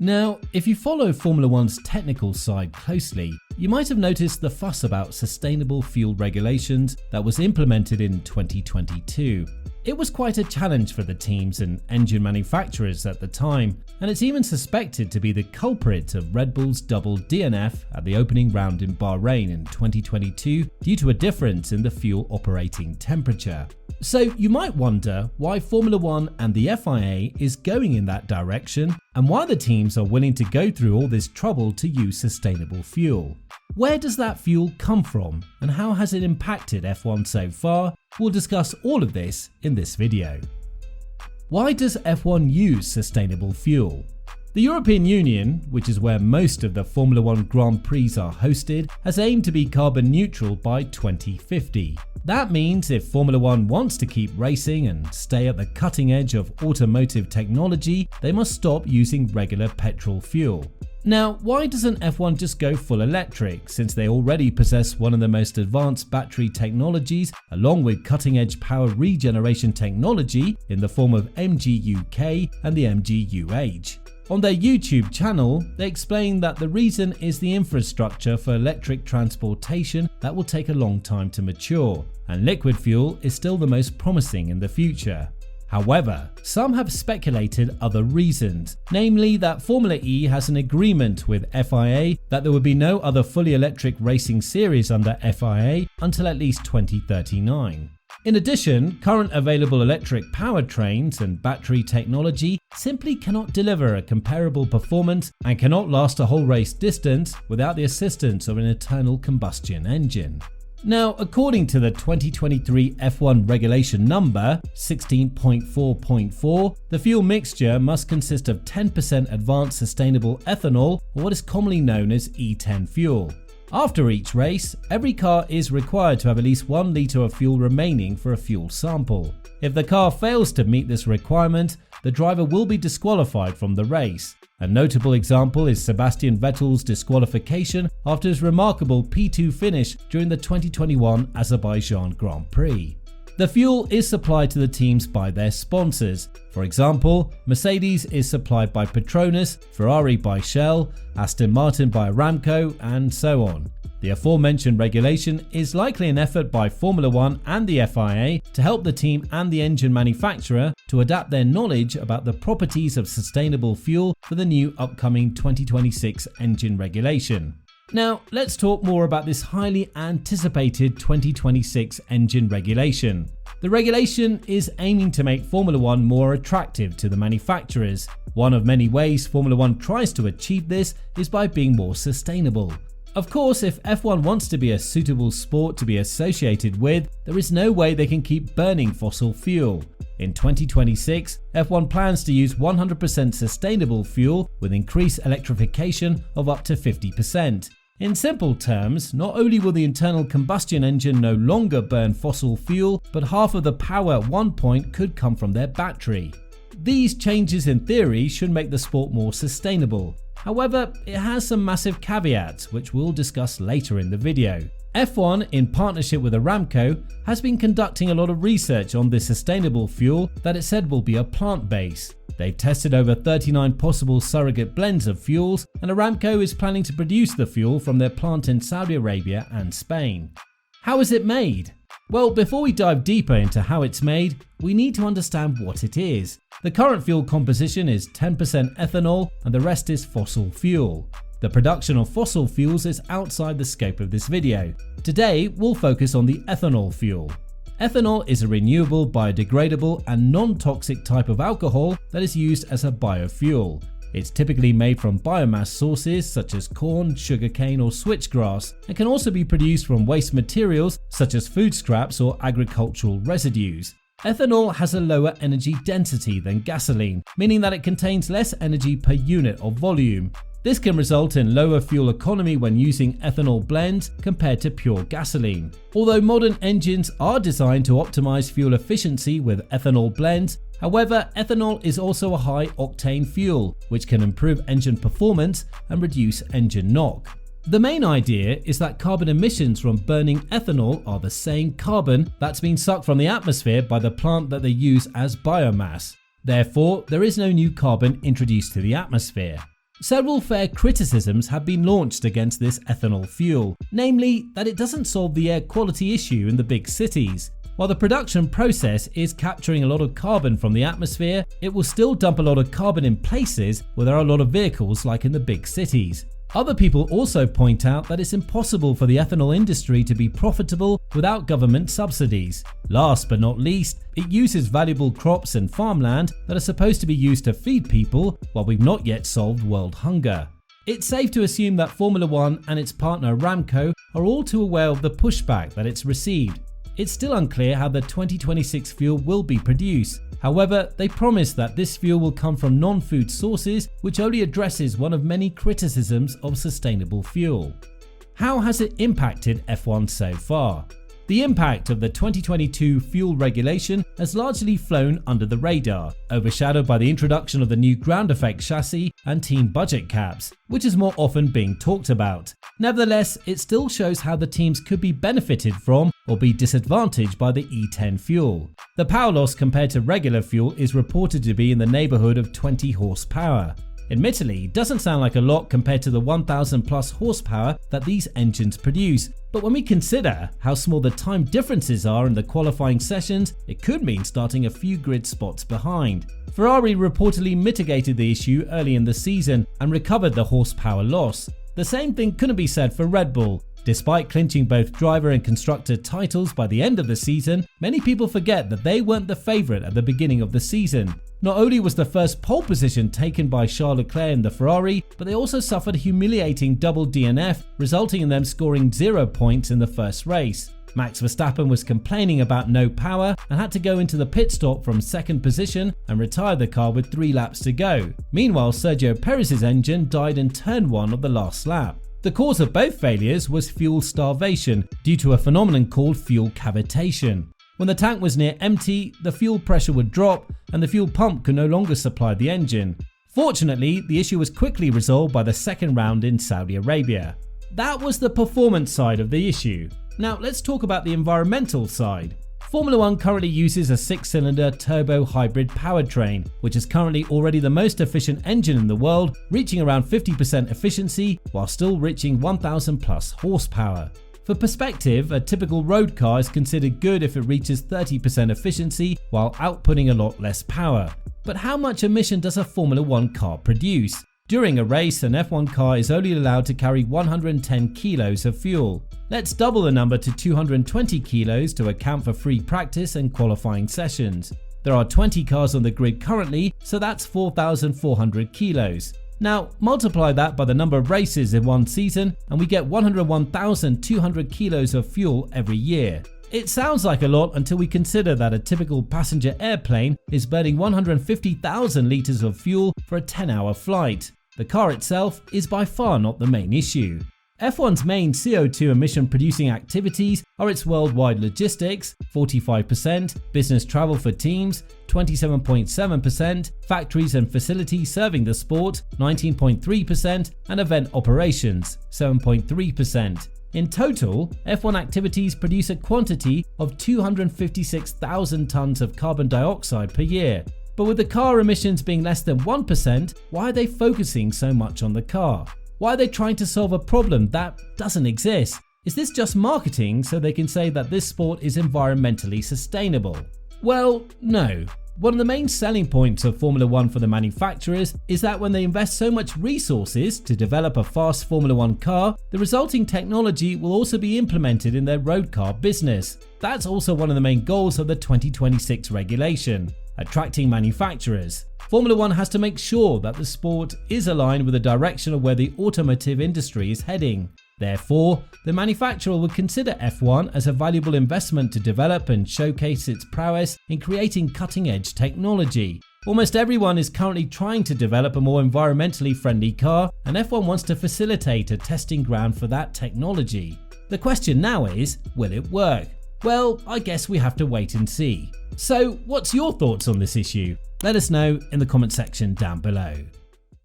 Now, if you follow Formula One's technical side closely, you might have noticed the fuss about sustainable fuel regulations that was implemented in 2022. It was quite a challenge for the teams and engine manufacturers at the time, and it's even suspected to be the culprit of Red Bull's double DNF at the opening round in Bahrain in 2022 due to a difference in the fuel operating temperature. So you might wonder why Formula One and the FIA is going in that direction and why the teams are willing to go through all this trouble to use sustainable fuel. Where does that fuel come from and how has it impacted F1 so far? We'll discuss all of this in this video. Why does F1 use sustainable fuel? The European Union, which is where most of the Formula One Grand Prix are hosted, has aimed to be carbon neutral by 2050. That means if Formula One wants to keep racing and stay at the cutting edge of automotive technology, they must stop using regular petrol fuel. Now, why doesn't F1 just go full electric, since they already possess one of the most advanced battery technologies, along with cutting-edge power regeneration technology in the form of MGU-K and the MGU-H? On their YouTube channel, they explain that the reason is the infrastructure for electric transportation that will take a long time to mature, and liquid fuel is still the most promising in the future. However, some have speculated other reasons, namely that Formula E has an agreement with FIA that there would be no other fully electric racing series under FIA until at least 2039. In addition, current available electric powertrains and battery technology simply cannot deliver a comparable performance and cannot last a whole race distance without the assistance of an internal combustion engine. Now, according to the 2023 F1 regulation number 16.4.4, the fuel mixture must consist of 10% advanced sustainable ethanol, or what is commonly known as E10 fuel. After each race, every car is required to have at least 1 litre of fuel remaining for a fuel sample. If the car fails to meet this requirement, the driver will be disqualified from the race. A notable example is Sebastian Vettel's disqualification after his remarkable P2 finish during the 2021 Azerbaijan Grand Prix. The fuel is supplied to the teams by their sponsors. For example, Mercedes is supplied by Petronas, Ferrari by Shell, Aston Martin by Aramco, and so on. The aforementioned regulation is likely an effort by Formula One and the FIA to help the team and the engine manufacturer to adapt their knowledge about the properties of sustainable fuel for the new upcoming 2026 engine regulation. Now, let's talk more about this highly anticipated 2026 engine regulation. The regulation is aiming to make Formula One more attractive to the manufacturers. One of many ways Formula One tries to achieve this is by being more sustainable. Of course, if F1 wants to be a suitable sport to be associated with, there is no way they can keep burning fossil fuel. In 2026, F1 plans to use 100% sustainable fuel with increased electrification of up to 50%. In simple terms, not only will the internal combustion engine no longer burn fossil fuel, but half of the power at one point could come from their battery. These changes in theory should make the sport more sustainable. However, it has some massive caveats, which we'll discuss later in the video. F1, in partnership with Aramco, has been conducting a lot of research on this sustainable fuel that it said will be a plant-based. They've tested over 39 possible surrogate blends of fuels, and Aramco is planning to produce the fuel from their plant in Saudi Arabia and Spain. How is it made? Well, before we dive deeper into how it's made, we need to understand what it is. The current fuel composition is 10% ethanol and the rest is fossil fuel. The production of fossil fuels is outside the scope of this video. Today, we'll focus on the ethanol fuel. Ethanol is a renewable, biodegradable and non-toxic type of alcohol that is used as a biofuel. It's typically made from biomass sources such as corn, sugarcane or switchgrass, and can also be produced from waste materials such as food scraps or agricultural residues. Ethanol has a lower energy density than gasoline, meaning that it contains less energy per unit of volume. This can result in lower fuel economy when using ethanol blends compared to pure gasoline. Although modern engines are designed to optimize fuel efficiency with ethanol blends, however, ethanol is also a high-octane fuel, which can improve engine performance and reduce engine knock. The main idea is that carbon emissions from burning ethanol are the same carbon that's been sucked from the atmosphere by the plant that they use as biomass. Therefore, there is no new carbon introduced to the atmosphere. Several fair criticisms have been launched against this ethanol fuel, namely that it doesn't solve the air quality issue in the big cities. While the production process is capturing a lot of carbon from the atmosphere, it will still dump a lot of carbon in places where there are a lot of vehicles like in the big cities. Other people also point out that it's impossible for the ethanol industry to be profitable without government subsidies. Last but not least, it uses valuable crops and farmland that are supposed to be used to feed people, while we've not yet solved world hunger. It's safe to assume that Formula One and its partner Aramco are all too aware of the pushback that it's received. It's still unclear how the 2026 fuel will be produced. However, they promise that this fuel will come from non-food sources, which only addresses one of many criticisms of sustainable fuel. How has it impacted F1 so far? The impact of the 2022 fuel regulation has largely flown under the radar, overshadowed by the introduction of the new ground effect chassis and team budget caps, which is more often being talked about. Nevertheless, it still shows how the teams could be benefited from or be disadvantaged by the E10 fuel. The power loss compared to regular fuel is reported to be in the neighborhood of 20 horsepower. Admittedly, it doesn't sound like a lot compared to the 1000 plus horsepower that these engines produce, but when we consider how small the time differences are in the qualifying sessions, it could mean starting a few grid spots behind. Ferrari reportedly mitigated the issue early in the season and recovered the horsepower loss. The same thing couldn't be said for Red Bull. Despite clinching both driver and constructor titles by the end of the season, many people forget that they weren't the favourite at the beginning of the season. Not only was the first pole position taken by Charles Leclerc in the Ferrari, but they also suffered a humiliating double DNF, resulting in them scoring 0 points in the first race. Max Verstappen was complaining about no power and had to go into the pit stop from second position and retire the car with 3 laps to go. Meanwhile, Sergio Perez's engine died in turn 1 of the last lap. The cause of both failures was fuel starvation due to a phenomenon called fuel cavitation. When the tank was near empty, the fuel pressure would drop and the fuel pump could no longer supply the engine. Fortunately, the issue was quickly resolved by the second round in Saudi Arabia. That was the performance side of the issue. Now let's talk about the environmental side. Formula One currently uses a 6-cylinder turbo hybrid powertrain, which is currently already the most efficient engine in the world, reaching around 50% efficiency while still reaching 1000 plus horsepower. For perspective, a typical road car is considered good if it reaches 30% efficiency while outputting a lot less power. But how much emission does a Formula One car produce? During a race, an F1 car is only allowed to carry 110 kilos of fuel. Let's double the number to 220 kilos to account for free practice and qualifying sessions. There are 20 cars on the grid currently, so that's 4,400 kilos. Now, multiply that by the number of races in one season and we get 101,200 kilos of fuel every year. It sounds like a lot until we consider that a typical passenger airplane is burning 150,000 litres of fuel for a 10-hour flight. The car itself is by far not the main issue. F1's main CO2 emission producing activities are its worldwide logistics, 45%, business travel for teams, 27.7%, factories and facilities serving the sport, 19.3%, and event operations, 7.3%. In total, F1 activities produce a quantity of 256,000 tons of carbon dioxide per year. But with the car emissions being less than 1%, why are they focusing so much on the car? Why are they trying to solve a problem that doesn't exist? Is this just marketing so they can say that this sport is environmentally sustainable? Well, no. One of the main selling points of Formula One for the manufacturers is that when they invest so much resources to develop a fast Formula One car, the resulting technology will also be implemented in their road car business. That's also one of the main goals of the 2026 regulation, attracting manufacturers. Formula One has to make sure that the sport is aligned with the direction of where the automotive industry is heading. Therefore, the manufacturer will consider F1 as a valuable investment to develop and showcase its prowess in creating cutting-edge technology. Almost everyone is currently trying to develop a more environmentally friendly car, and F1 wants to facilitate a testing ground for that technology. The question now is, will it work? Well, I guess we have to wait and see. So, what's your thoughts on this issue? Let us know in the comment section down below.